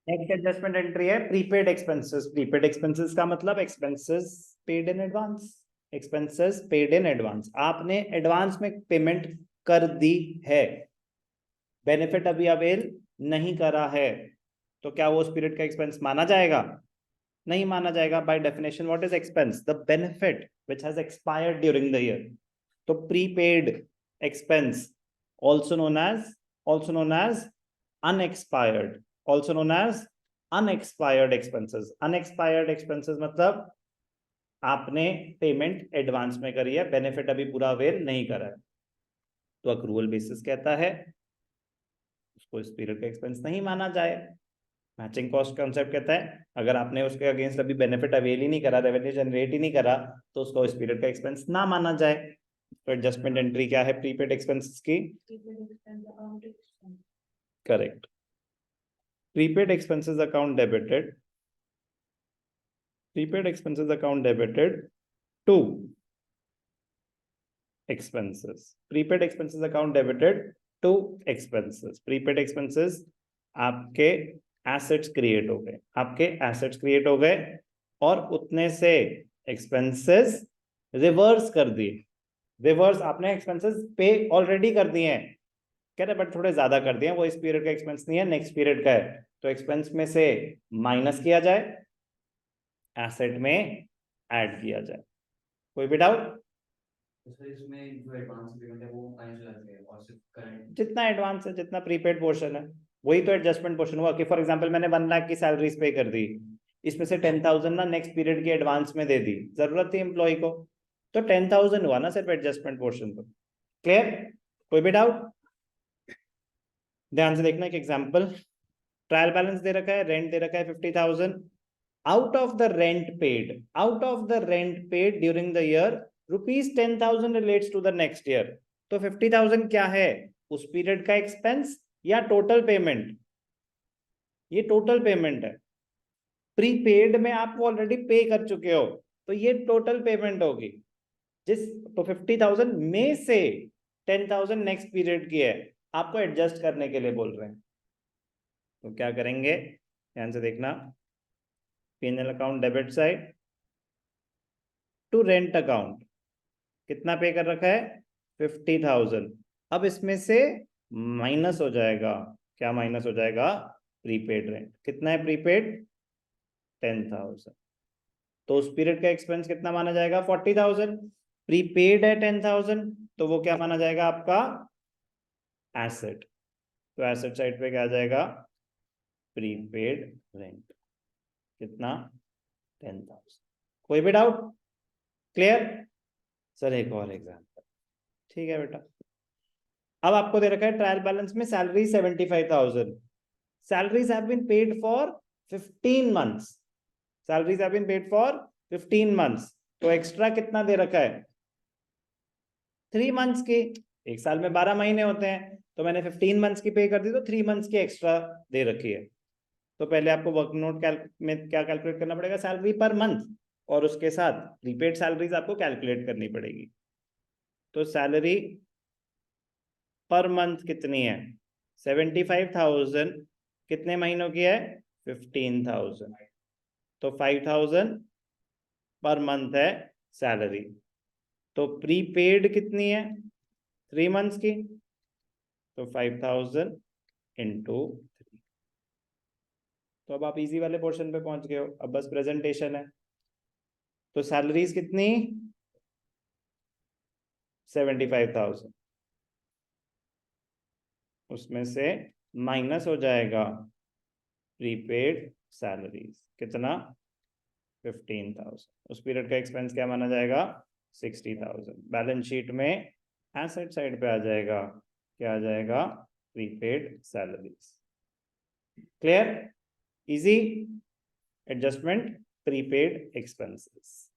Next adjustment entry है prepaid expenses. Prepaid expenses का मतलब expenses paid in advance. Expenses paid in advance, आपने advance में payment कर दी है, बेनिफिट अभी अवेल नहीं करा है, तो क्या वो उस पीरियड का एक्सपेंस माना जाएगा? नहीं माना जाएगा। By definition what is expense? The benefit which has expired during the year. तो prepaid expense also known as unexpired, also known as unexpired expenses। unexpired expenses मतलब आपने पेमेंट एडवांस में करी है, बेनिफिट अभी पूरा अवेल नहीं करा है, तो अक्रूवल बेसिस कहता है उसको इस पीरियड का एक्सपेंस नहीं माना जाए। मैचिंग कॉस्ट कॉन्सेप्ट कहता है अगर आपने उसके अगेंस्ट अभी बेनिफिट अवेल ही नहीं करा, रेवेन्यू जनरेट ही नहीं करा, तो उसको इस पीरियड का एक्सपेंस ना माना जाए। तो एडजस्टमेंट एंट्री क्या है प्रीपेड एक्सपेंसेस की? Correct. Prepaid expenses account debited, prepaid expenses account debited to expenses, prepaid expenses account debited to expenses। prepaid expenses आपके assets create हो गए, आपके assets create हो गए और उतने से expenses reverse कर दिए। रिवर्स, आपने एक्सपेंसेस पे ऑलरेडी कर दिए हैं, कह रहे बट थोड़े ज्यादा कर दिए हैं, वो इस पीरियड का एक्सपेंस नहीं है, नेक्स्ट पीरियड का है, तो एक्सपेंस में से माइनस किया जाए, एसेट में ऐड किया जाए। कोई भी डाउट? इसमें जो एडवांस पेमेंट है वो माइनस हो जाती है और सिर्फ करंट जितना एडवांस है, जितना प्रीपेड पोर्शन है, वही तो एडजस्टमेंट पोर्शन हुआ कि फॉर एग्जांपल मैंने 1 लाख की सैलरीज पे कर दी, इसमें से 10,000 ना नेक्स्ट पीरियड की एडवांस में दे दी, जरूरत थी एम्प्लॉय को, तो 10,000 हुआ ना सिर्फ एडजस्टमेंट पोर्शन। तो क्लियर? कोई भी डाउट? ध्यान से देखना एक एग्जाम्पल। ट्रायल बैलेंस दे रखा है, रेंट दे रखा है 50,000। Out of the rent paid, out of the rent paid during the year ₹10,000 relates to the next year. तो 50,000 क्या है, उस पीरियड का एक्सपेंस या टोटल पेमेंट? ये टोटल पेमेंट है। प्रीपेड में आप ऑलरेडी पे कर चुके हो, तो ये टोटल पेमेंट होगी। जिस तो 50,000 में से 10,000 नेक्स्ट पीरियड की है, आपको एडजस्ट करने के लिए बोल रहे हैं। तो क्या करेंगे, ध्यान से देखना। P&L account debit side to rent account, कितना पे कर रखा है? 50,000। अब इसमें से माइनस हो जाएगा, क्या माइनस हो जाएगा? Prepaid rent. कितना है प्रीपेड? 10,000। तो उस पीरियड का एक्सपेंस कितना माना जाएगा? 40,000। प्रीपेड है 10,000, तो वो क्या माना जाएगा आपका? एसेट। तो एसेट साइड पे क्या आ जाएगा? Prepaid rent. कितना? 10,000। कोई भी डाउट? क्लियर? सर एक और एग्जाम्पल। ठीक है बेटा, अब आपको दे रखा है ट्रायल बैलेंस में salary 75,000। Salaries have been paid for 15 months. Salaries have been paid for 15 months. तो एक्स्ट्रा कितना दे रखा है? 3 मंथ्स की। एक साल में 12 महीने होते हैं, तो मैंने 15 मंथ्स की पे कर दी, तो 3 मंथ्स की एक्स्ट्रा दे रखी है। तो पहले आपको वर्क नोट में क्या कैलकुलेट करना पड़ेगा? सैलरी पर मंथ, और उसके साथ प्रीपेड सैलरीज आपको कैलकुलेट करनी पड़ेगी। तो सैलरी पर मंथ कितनी है? 75,000 कितने महीनों की है? 15,000। तो 5,000 पर मंथ है सैलरी। तो प्रीपेड कितनी है? 3 मंथ्स की, तो 5,000 इंटू 3। तो अब आप इजी वाले पोर्शन पे पहुंच गए हो, अब बस प्रेजेंटेशन है। तो सैलरीज कितनी? 75,000, उसमें से माइनस हो जाएगा प्रीपेड सैलरीज, कितना? 15,000। उस पीरियड का एक्सपेंस क्या माना जाएगा? 60,000। बैलेंस शीट में एसेट साइड पे आ जाएगा, क्या आ जाएगा? Prepaid salaries. Clear? Easy adjustment prepaid expenses.